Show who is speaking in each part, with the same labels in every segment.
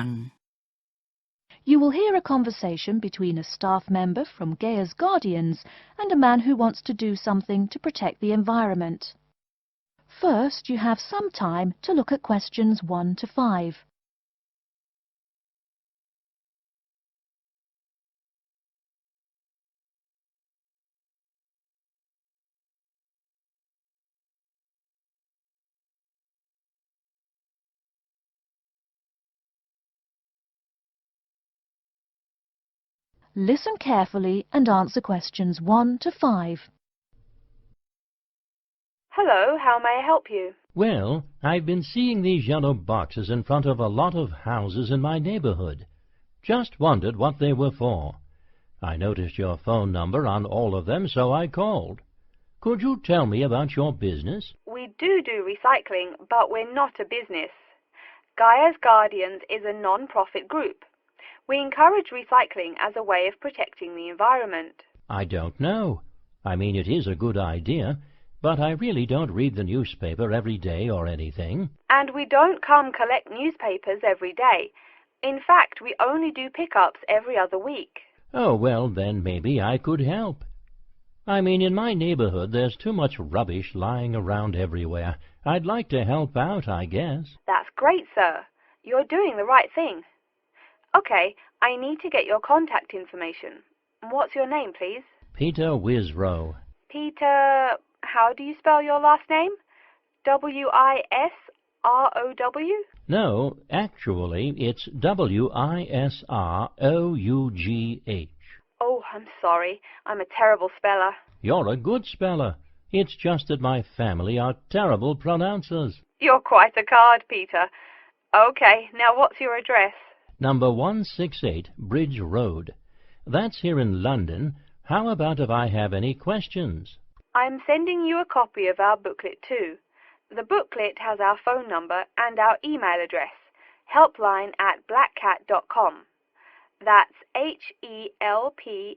Speaker 1: 1.
Speaker 2: You will hear a conversation between a staff member from Gaia's Guardians and a man who wants to do something to protect the environment. First, you have some time to look at questions 1 to 5. Listen carefully and answer questions 1 to 5.
Speaker 3: Hello, how may I help you?
Speaker 4: Well, I've been seeing these yellow boxes in front of a lot of houses in my neighborhood. Just wondered what they were for. I noticed your phone number on all of them, so I called. Could you tell me about your business?
Speaker 3: We do recycling, but we're not a business. Gaia's Guardians is a non-profit group. We encourage recycling as a way of protecting the environment.
Speaker 4: I don't know. I mean, it is a good idea, but I really don't read the newspaper every day or anything.
Speaker 3: And we don't come collect newspapers every day. In fact, we only do pickups every other week.
Speaker 4: Oh, well, then maybe I could help. I mean, in my neighborhood there's too much rubbish lying around everywhere. I'd like to help out, I guess.
Speaker 3: That's great, sir. You're doing the right thing. Okay, I need to get your contact information. What's your name, please?
Speaker 4: Peter Wisrow.
Speaker 3: Peter, how do you spell your last name? W-I-S-R-O-W?
Speaker 4: No, actually, it's W-I-S-R-O-U-G-H.
Speaker 3: Oh, I'm sorry. I'm a terrible speller.
Speaker 4: You're a good speller. It's just that my family are terrible pronouncers.
Speaker 3: You're quite a card, Peter. Okay, now what's your address?
Speaker 4: Number 168 Bridge Road. That's here in London. How about if I have any questions?
Speaker 3: I'm sending you a copy of our booklet too. The booklet has our phone number and our email address, helpline@blackcat.com. That's HELPLINE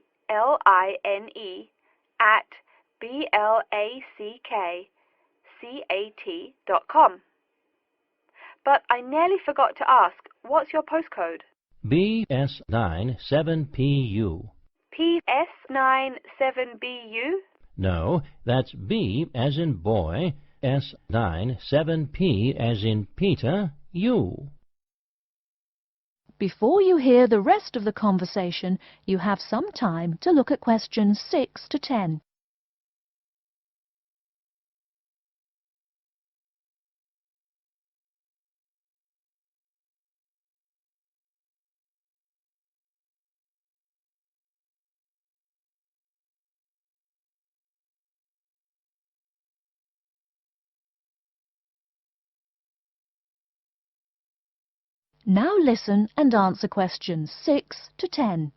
Speaker 3: at BLACKCAT.com. But I nearly forgot to ask, what's your postcode?
Speaker 4: BS9 7PU.
Speaker 3: PS97BU?
Speaker 4: No, that's B as in boy, S9 7P as in Peter, U.
Speaker 2: Before you hear the rest of the conversation, you have some time to look at questions 6 to 10. Now listen and answer questions 6 to 10.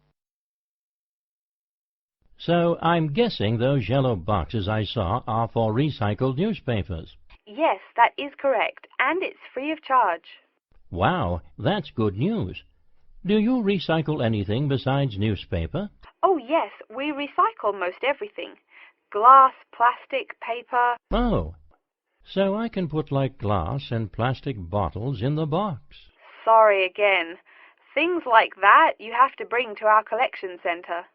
Speaker 4: So I'm guessing those yellow boxes I saw are for recycled newspapers.
Speaker 3: Yes, that is correct, and it's free of charge.
Speaker 4: Wow, that's good news. Do you recycle anything besides newspaper?
Speaker 3: Oh yes, we recycle most everything. Glass, plastic, paper.
Speaker 4: Oh, so I can put like glass and plastic bottles in the box.
Speaker 3: Sorry again. Things like that you have to bring to our collection centre.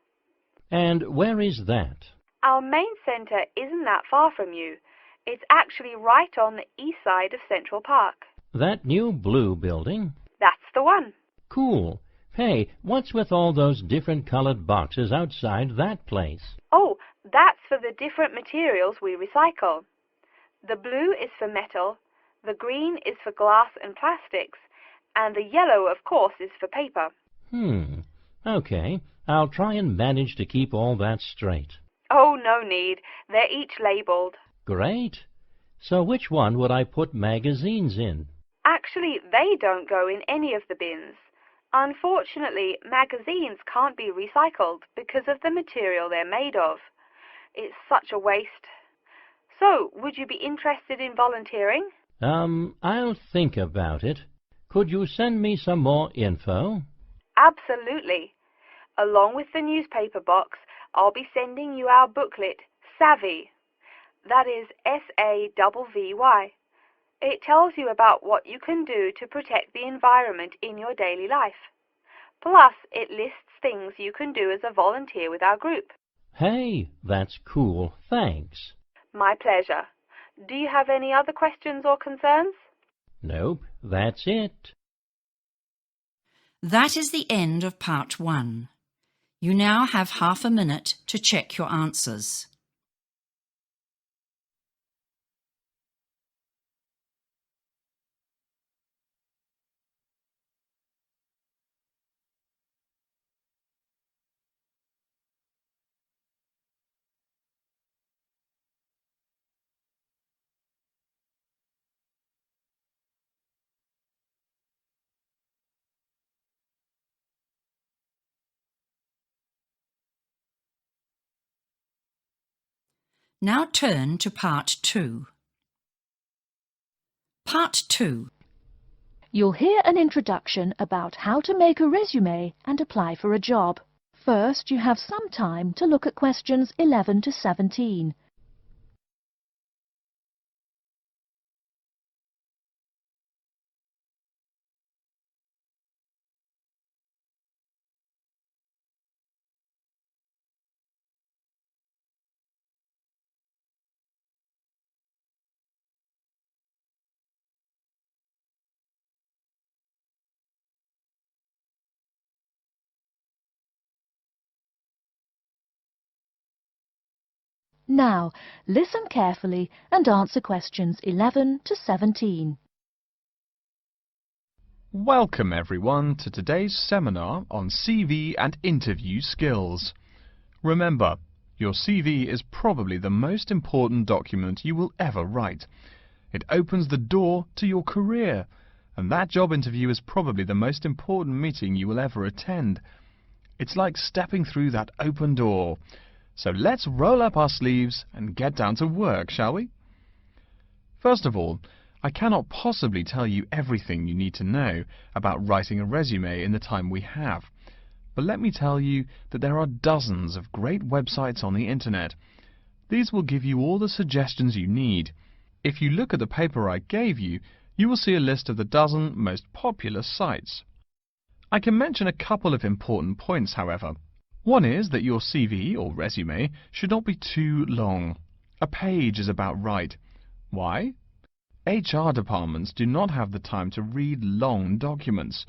Speaker 4: And where is that?
Speaker 3: Our main centre isn't that far from you. It's actually right on the east side of Central Park.
Speaker 4: That new blue building?
Speaker 3: That's the one.
Speaker 4: Cool. Hey, what's with all those different colored boxes outside that place?
Speaker 3: Oh, that's for the different materials we recycle. The blue is for metal, the green is for glass and plastics, and the yellow, of course, is for paper.
Speaker 4: Okay. I'll try and manage to keep all that straight.
Speaker 3: Oh, no need. They're each labelled.
Speaker 4: Great. So which one would I put magazines in?
Speaker 3: Actually, they don't go in any of the bins. Unfortunately, magazines can't be recycled because of the material they're made of. It's such a waste. So, would you be interested in volunteering?
Speaker 4: I'll think about it. Could you send me some more info?
Speaker 3: Absolutely. Along with the newspaper box, I'll be sending you our booklet, Savvy. That is SAVVY. It tells you about what you can do to protect the environment in your daily life. Plus, it lists things you can do as a volunteer with our group.
Speaker 4: Hey, that's cool. Thanks.
Speaker 3: My pleasure. Do you have any other questions or concerns?
Speaker 4: Nope, that's it.
Speaker 1: That is the end of part 1. You now have half a minute to check your answers. Now turn to part 2. Part 2.
Speaker 2: You'll hear an introduction about how to make a resume and apply for a job. First, you have some time to look at questions 11 to 17. Now, listen carefully and answer questions 11 to 17.
Speaker 5: Welcome everyone to today's seminar on CV and interview skills. Remember, your CV is probably the most important document you will ever write. It opens the door to your career, and that job interview is probably the most important meeting you will ever attend. It's like stepping through that open door. So let's roll up our sleeves and get down to work, shall we? First of all, I cannot possibly tell you everything you need to know about writing a resume in the time we have. But let me tell you that there are dozens of great websites on the internet. These will give you all the suggestions you need. If you look at the paper I gave you, you will see a list of the dozen most popular sites. I can mention a couple of important points, however. One is that your CV or resume should not be too long. A page is about right. Why? HR departments do not have the time to read long documents.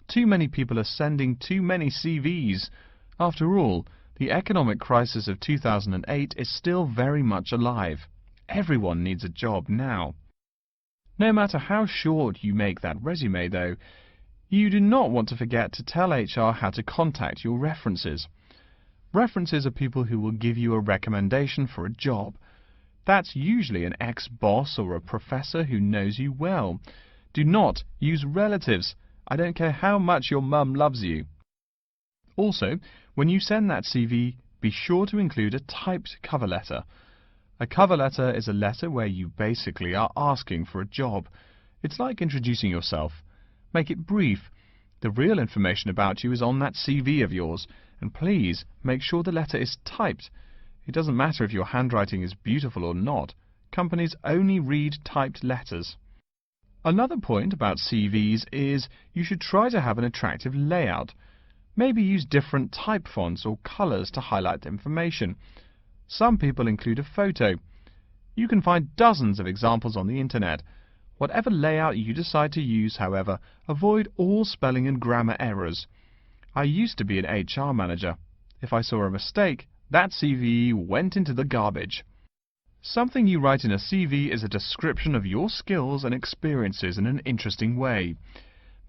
Speaker 5: Too many people are sending too many CVs. After all, the economic crisis of 2008 is still very much alive. Everyone needs a job now. No matter how short you make that resume, though, you do not want to forget to tell HR how to contact your references. References are people who will give you a recommendation for a job. That's usually an ex-boss or a professor who knows you well. Do not use relatives. I don't care how much your mum loves you. Also, when you send that CV, be sure to include a typed cover letter. A cover letter is a letter where you basically are asking for a job. It's like introducing yourself. Make it brief. The real information about you is on that CV of yours, and please make sure the letter is typed. It doesn't matter if your handwriting is beautiful or not. Companies only read typed letters. Another point about CVs is you should try to have an attractive layout. Maybe use different type fonts or colors to highlight information. Some people include a photo. You can find dozens of examples on the internet. Whatever layout you decide to use, however, avoid all spelling and grammar errors. I used to be an HR manager. If I saw a mistake, that CV went into the garbage. Something you write in a CV is a description of your skills and experiences in an interesting way.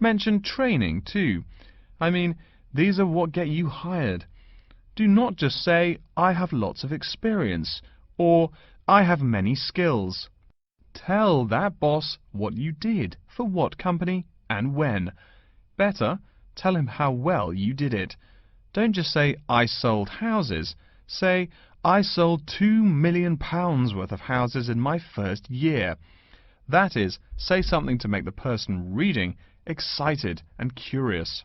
Speaker 5: Mention training, too. I mean, these are what get you hired. Do not just say, I have lots of experience, or I have many skills. Tell that boss what you did, for what company, and when. Better, tell him how well you did it. Don't just say, I sold houses. Say, I sold £2 million worth of houses in my first year. That is, say something to make the person reading excited and curious.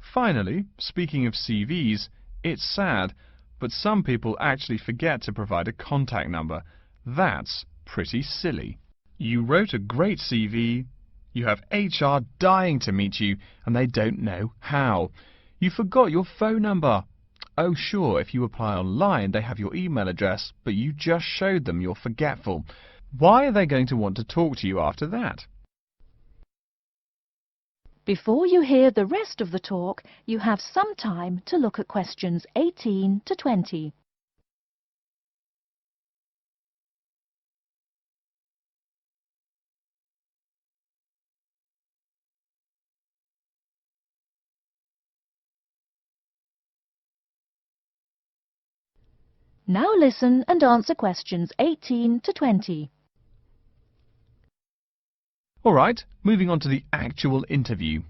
Speaker 5: Finally, speaking of CVs, it's sad, but some people actually forget to provide a contact number. That's pretty silly. You wrote a great CV. You have HR dying to meet you, and they don't know how. You forgot your phone number. Oh, sure, if you apply online, they have your email address, but you just showed them you're forgetful. Why are they going to want to talk to you after that?
Speaker 2: Before you hear the rest of the talk, you have some time to look at questions 18 to 20. Now listen and answer questions 18 to 20.
Speaker 5: Alright, moving on to the actual interview.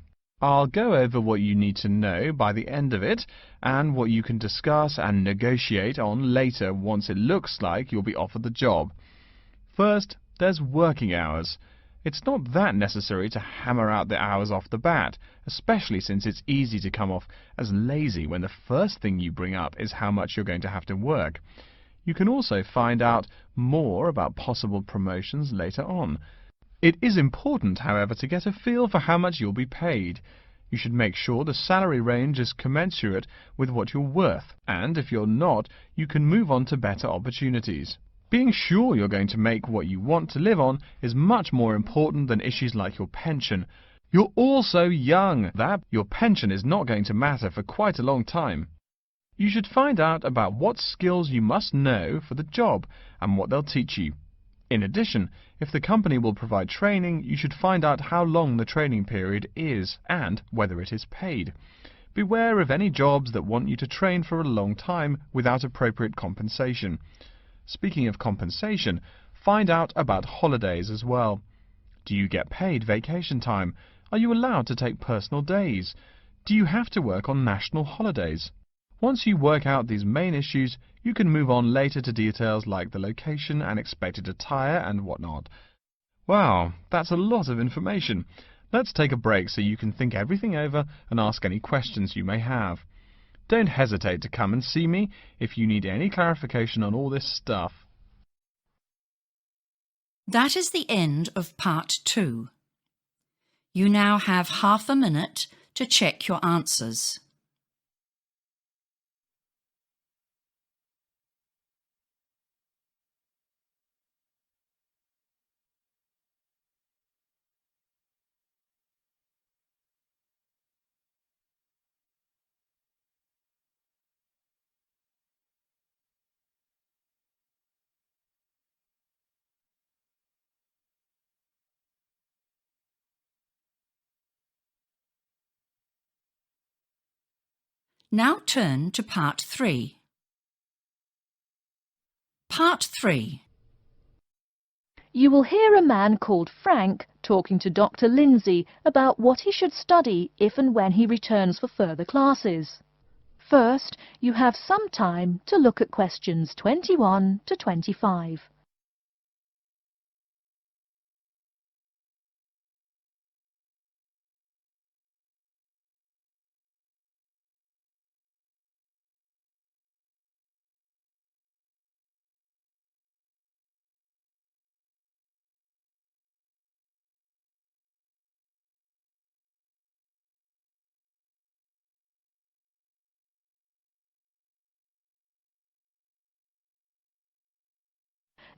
Speaker 5: I'll go over what you need to know by the end of it, and what you can discuss and negotiate on later once it looks like you'll be offered the job. First, there's working hours. It's not that necessary to hammer out the hours off the bat, especially since it's easy to come off as lazy when the first thing you bring up is how much you're going to have to work. You can also find out more about possible promotions later on. It is important, however, to get a feel for how much you'll be paid. You should make sure the salary range is commensurate with what you're worth, and if you're not, you can move on to better opportunities. Being sure you're going to make what you want to live on is much more important than issues like your pension. You're all so young that your pension is not going to matter for quite a long time. You should find out about what skills you must know for the job and what they'll teach you. In addition, if the company will provide training, you should find out how long the training period is and whether it is paid. Beware of any jobs that want you to train for a long time without appropriate compensation. Speaking of compensation, find out about holidays as well. Do you get paid vacation time? Are you allowed to take personal days? Do you have to work on national holidays? Once you work out these main issues, you can move on later to details like the location and expected attire and whatnot. Wow, that's a lot of information. Let's take a break so you can think everything over and ask any questions you may have. Don't hesitate to come and see me if you need any clarification on all this stuff.
Speaker 1: That is the end of part 2. You now have half a minute to check your answers. Now turn to part 3. Part 3.
Speaker 2: You will hear a man called Frank talking to Dr. Lindsay about what he should study if and when he returns for further classes. First, you have some time to look at questions 21 to 25.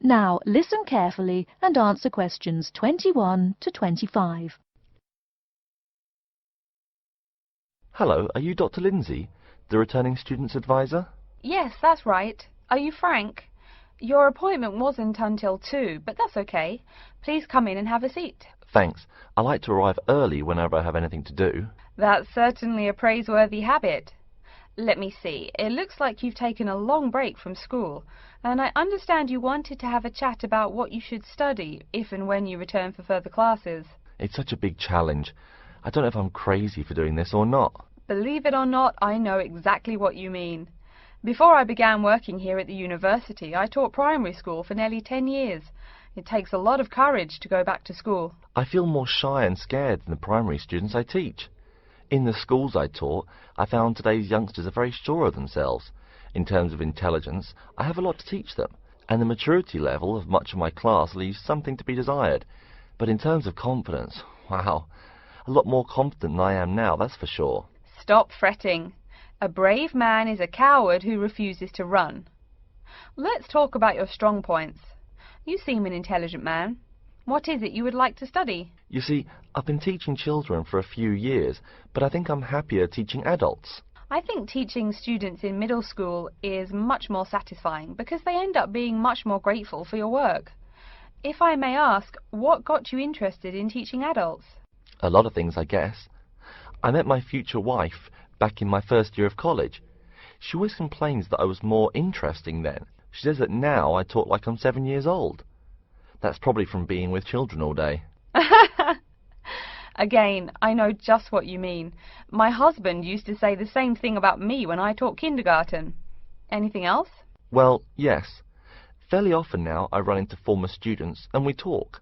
Speaker 2: Now listen carefully and answer questions 21 to 25.
Speaker 6: Hello, are you Dr. Lindsay, the returning student's advisor?
Speaker 3: Yes, that's right. Are you Frank? Your appointment wasn't until 2, but that's okay. Please come in and have a seat.
Speaker 6: Thanks. I like to arrive early whenever I have anything to do.
Speaker 3: That's certainly a praiseworthy habit. Let me see. It looks like you've taken a long break from school, and I understand you wanted to have a chat about what you should study if and when you return for further classes.
Speaker 6: It's such a big challenge. I don't know if I'm crazy for doing this or not.
Speaker 3: Believe it or not, I know exactly what you mean. Before I began working here at the university, I taught primary school for nearly 10 years. It takes a lot of courage to go back to school.
Speaker 6: I feel more shy and scared than the primary students I teach. In the schools I taught, I found today's youngsters are very sure of themselves. In terms of intelligence, I have a lot to teach them. and the maturity level of much of my class leaves something to be desired. But in terms of confidence, wow, a lot more confident than I am now, that's for sure.
Speaker 3: Stop fretting. A brave man is a coward who refuses to run. Let's talk about your strong points. You seem an intelligent man. What is it you would like to study?
Speaker 6: You see, I've been teaching children for a few years, but I think I'm happier teaching adults.
Speaker 3: I think teaching students in middle school is much more satisfying because they end up being much more grateful for your work. If I may ask, what got you interested in teaching adults?
Speaker 6: A lot of things, I guess. I met my future wife back in my first year of college. She always complains that I was more interesting then. She says that now I talk like I'm 7 years old. That's probably from being with children all day.
Speaker 3: Again, I know just what you mean. My husband used to say the same thing about me when I taught kindergarten. Anything else?
Speaker 6: Well, yes. Fairly often now I run into former students and we talk.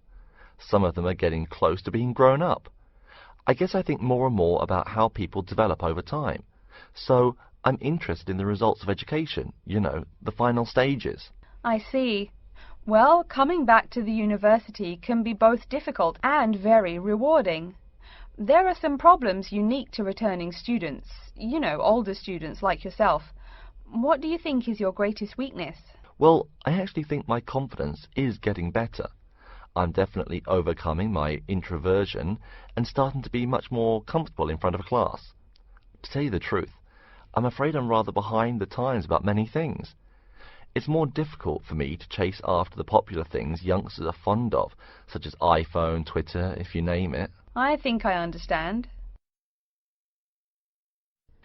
Speaker 6: Some of them are getting close to being grown up. I guess I think more and more about how people develop over time. So I'm interested in the results of education, you know, the final stages.
Speaker 3: I see. Well, coming back to the university can be both difficult and very rewarding. There are some problems unique to returning students, you know, older students like yourself. What do you think is your greatest weakness?
Speaker 6: Well, I actually think my confidence is getting better. I'm definitely overcoming my introversion and starting to be much more comfortable in front of a class. To tell you the truth, I'm afraid I'm rather behind the times about many things. It's more difficult for me to chase after the popular things youngsters are fond of, such as iPhone, Twitter, if you name it.
Speaker 3: I think I understand.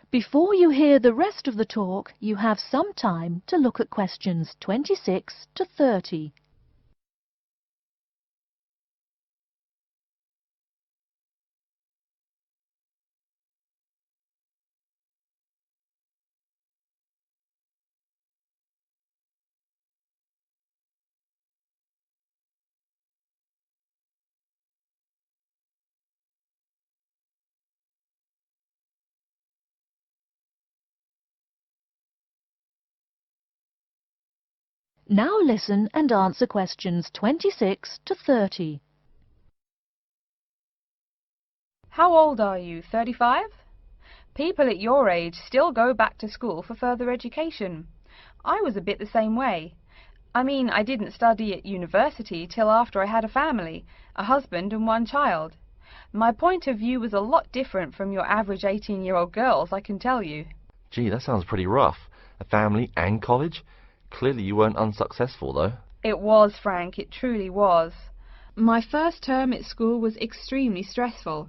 Speaker 2: Before you hear the rest of the talk, you have some time to look at questions 26 to 30. Now listen and answer questions 26 to 30.
Speaker 3: How old are you? 35? People at your age still go back to school for further education. I was a bit the same way. I mean, I didn't study at university till after I had a family, a husband and one child. My point of view was a lot different from your average 18-year-old girls, I can tell you.
Speaker 6: Gee, that sounds pretty rough. A family and college? Clearly you weren't unsuccessful, though.
Speaker 3: It was, Frank, it truly was. My first term at school was extremely stressful.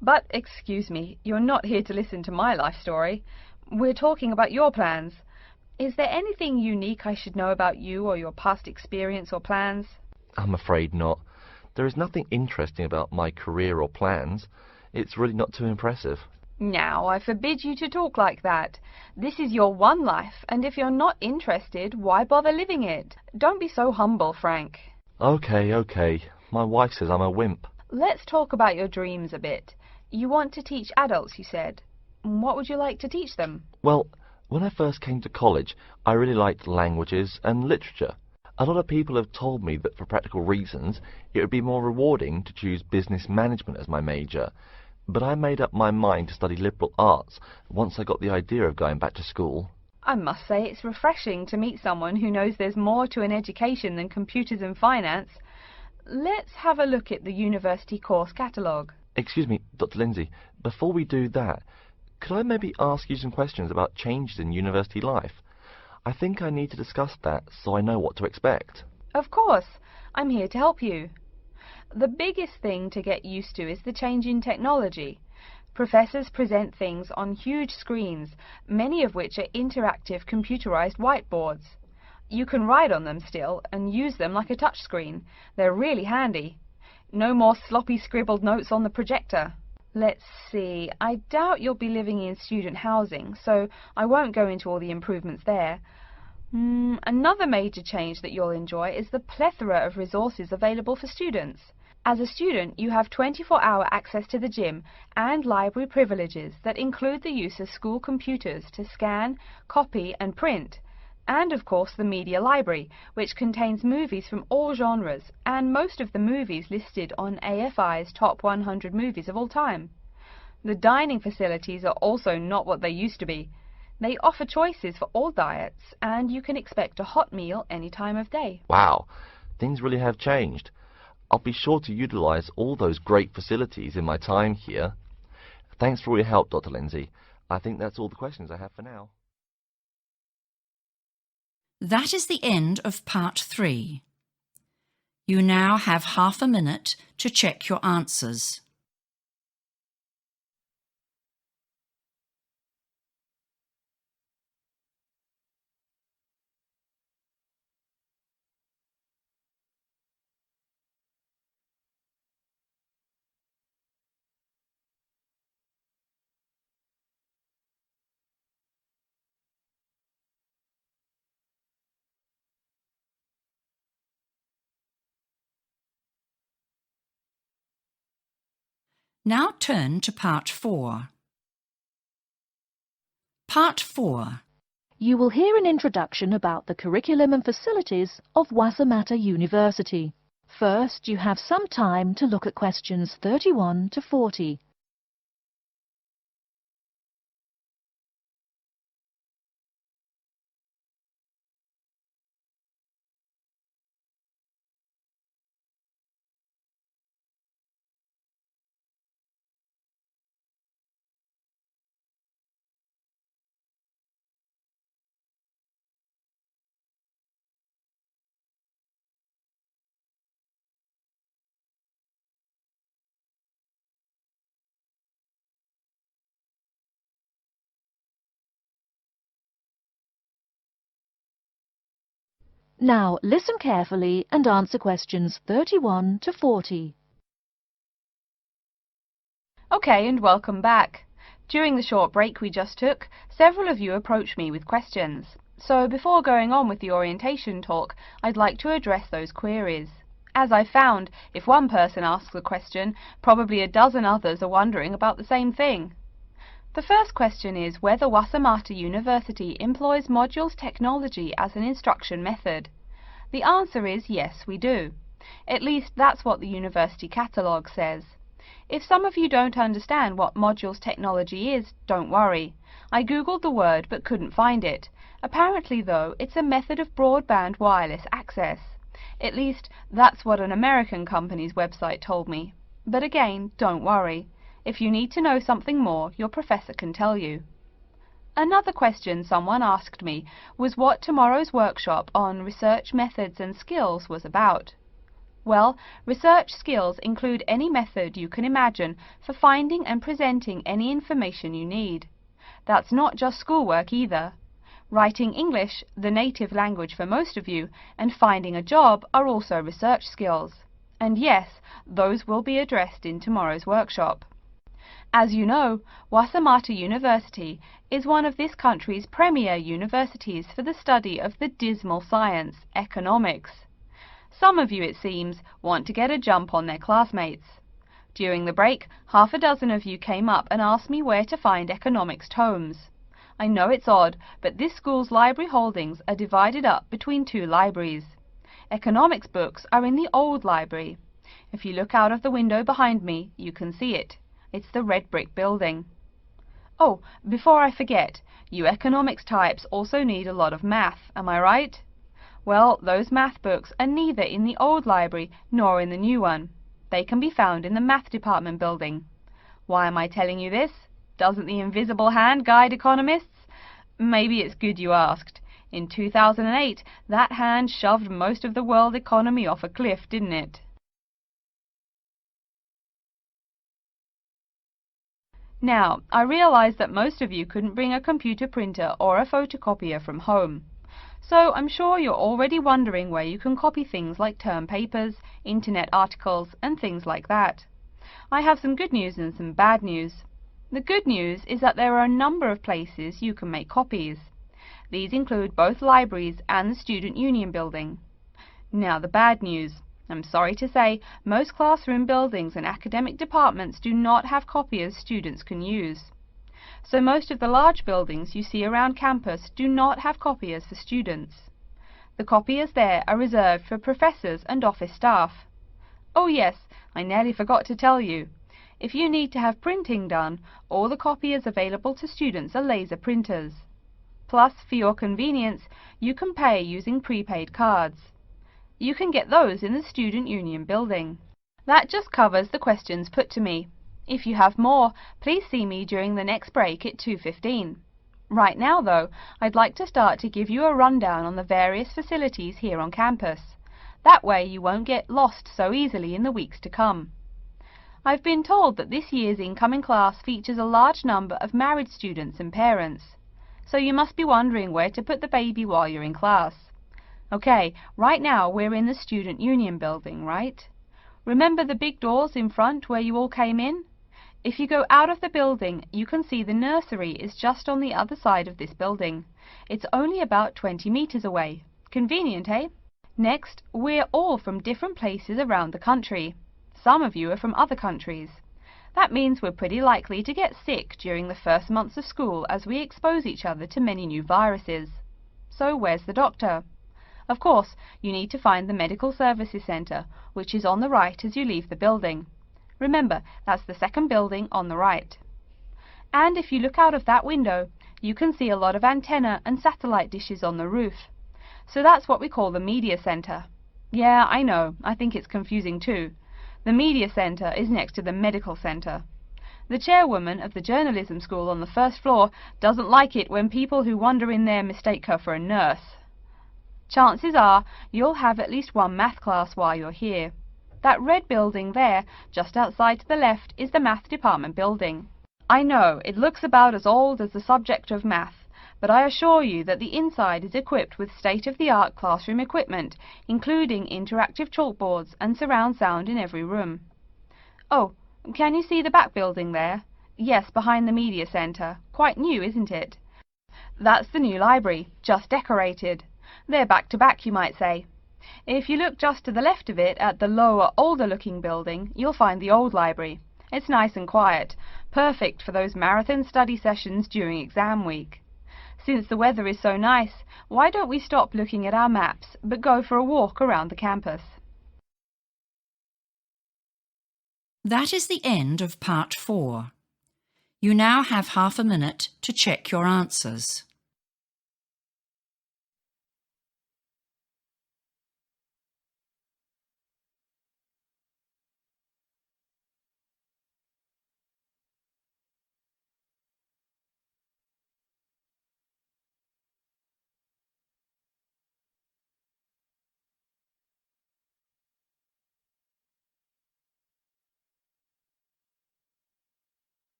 Speaker 3: But, excuse me, you're not here to listen to my life story. We're talking about your plans. Is there anything unique I should know about you or your past experience or plans?
Speaker 6: I'm afraid not. There is nothing interesting about my career or plans. It's really not too impressive.
Speaker 3: Now, I forbid you to talk like that. This is your one life, and if you're not interested, why bother living it? Don't be so humble, Frank.
Speaker 6: Okay. My wife says I'm a wimp.
Speaker 3: Let's talk about your dreams a bit. You want to teach adults, you said. What would you like to teach them?
Speaker 6: Well, when I first came to college, I really liked languages and literature. A lot of people have told me that for practical reasons, it would be more rewarding to choose business management as my major. But I made up my mind to study liberal arts once I got the idea of going back to school.
Speaker 3: I must say it's refreshing to meet someone who knows there's more to an education than computers and finance. Let's have a look at the university course catalogue.
Speaker 6: Excuse me, Dr. Lindsay, before we do that, could I maybe ask you some questions about changes in university life? I think I need to discuss that so I know what to expect.
Speaker 3: Of course, I'm here to help you. The biggest thing to get used to is the change in technology. Professors present things on huge screens, many of which are interactive computerized whiteboards. You can write on them still and use them like a touchscreen. They're really handy. No more sloppy scribbled notes on the projector. Let's see, I doubt you'll be living in student housing, so I won't go into all the improvements there. Another major change that you'll enjoy is the plethora of resources available for students. As a student, you have 24-hour access to the gym and library privileges that include the use of school computers to scan, copy and print. And of course the media library, which contains movies from all genres, and most of the movies listed on AFI's top 100 movies of all time. The dining facilities are also not what they used to be. They offer choices for all diets, and you can expect a hot meal any time of day.
Speaker 6: Wow, things really have changed. I'll be sure to utilize all those great facilities in my time here. Thanks for all your help, Dr. Lindsay. I think that's all the questions I have for now.
Speaker 1: That is the end of part 3. You now have half a minute to check your answers. Now turn to part 4. Part 4.
Speaker 2: You will hear an introduction about the curriculum and facilities of Wasamata University. First, you have some time to look at questions 31 to 40. Now, listen carefully and answer questions 31 to 40.
Speaker 3: Okay, and welcome back. During the short break we just took, several of you approached me with questions. So before going on with the orientation talk, I'd like to address those queries. As I found, if one person asks a question, probably a dozen others are wondering about the same thing. The first question is whether Wasamata University employs modules technology as an instruction method. The answer is yes, we do. At least that's what the university catalogue says. If some of you don't understand what modules technology is, don't worry. I googled the word but couldn't find it. Apparently, though, it's a method of broadband wireless access. At least, that's what an American company's website told me. But again, don't worry. If you need to know something more, your professor can tell you. Another question someone asked me was what tomorrow's workshop on research methods and skills was about. Well, research skills include any method you can imagine for finding and presenting any information you need. That's not just schoolwork either. Writing English, the native language for most of you, and finding a job are also research skills. And yes, those will be addressed in tomorrow's workshop. As you know, Wasamata University is one of this country's premier universities for the study of the dismal science, economics. Some of you, it seems, want to get a jump on their classmates. During the break, half a dozen of you came up and asked me where to find economics tomes. I know it's odd, but this school's library holdings are divided up between 2 libraries. Economics books are in the old library. If you look out of the window behind me, you can see it. It's the red brick building. Oh, before I forget, you economics types also need a lot of math, am I right? Well, those math books are neither in the old library nor in the new one. They can be found in the math department building. Why am I telling you this? Doesn't the invisible hand guide economists? Maybe it's good you asked. In 2008, that hand shoved most of the world economy off a cliff, didn't it? Now, I realize that most of you couldn't bring a computer printer or a photocopier from home. So I'm sure you're already wondering where you can copy things like term papers, internet articles, and things like that. I have some good news and some bad news. The good news is that there are a number of places you can make copies. These include both libraries and the Student Union building. Now the bad news. I'm sorry to say, most classroom buildings and academic departments do not have copiers students can use. So most of the large buildings you see around campus do not have copiers for students. The copiers there are reserved for professors and office staff. Oh yes, I nearly forgot to tell you. If you need to have printing done, all the copiers available to students are laser printers. Plus, for your convenience, you can pay using prepaid cards. You can get those in the Student Union building. That just covers the questions put to me. If you have more, please see me during the next break at 2:15. Right now, though, I'd like to start to give you a rundown on the various facilities here on campus. That way you won't get lost so easily in the weeks to come. I've been told that this year's incoming class features a large number of married students and parents. So you must be wondering where to put the baby while you're in class. Okay, right now we're in the Student Union building, right? Remember the big doors in front where you all came in? If you go out of the building, you can see the nursery is just on the other side of this building. It's only about 20 meters away. Convenient, eh? Next, we're all from different places around the country. Some of you are from other countries. That means we're pretty likely to get sick during the first months of school as we expose each other to many new viruses. So where's the doctor? Of course, you need to find the Medical Services Centre, which is on the right as you leave the building. Remember, that's the second building on the right. And if you look out of that window, you can see a lot of antenna and satellite dishes on the roof. So that's what we call the Media Centre. Yeah, I know, I think it's confusing too. The Media Centre is next to the Medical Centre. The chairwoman of the journalism school on the first floor doesn't like it when people who wander in there mistake her for a nurse. Chances are you'll have at least one math class while you're here. That red building there, just outside to the left, is the math department building. I know, it looks about as old as the subject of math, but I assure you that the inside is equipped with state-of-the-art classroom equipment, including interactive chalkboards and surround sound in every room. Oh, can you see the back building there? Yes, behind the Media Centre. Quite new, isn't it? That's the new library, just decorated. They're back to back, you might say. If you look just to the left of it at the lower, older-looking building, you'll find the old library. It's nice and quiet, perfect for those marathon study sessions during exam week. Since the weather is so nice, why don't we stop looking at our maps, but go for a walk around the campus?
Speaker 1: That is the end of part 4. You now have half a minute to check your answers.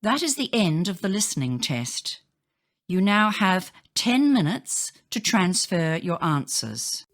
Speaker 1: That is the end of the listening test. You now have 10 minutes to transfer your answers.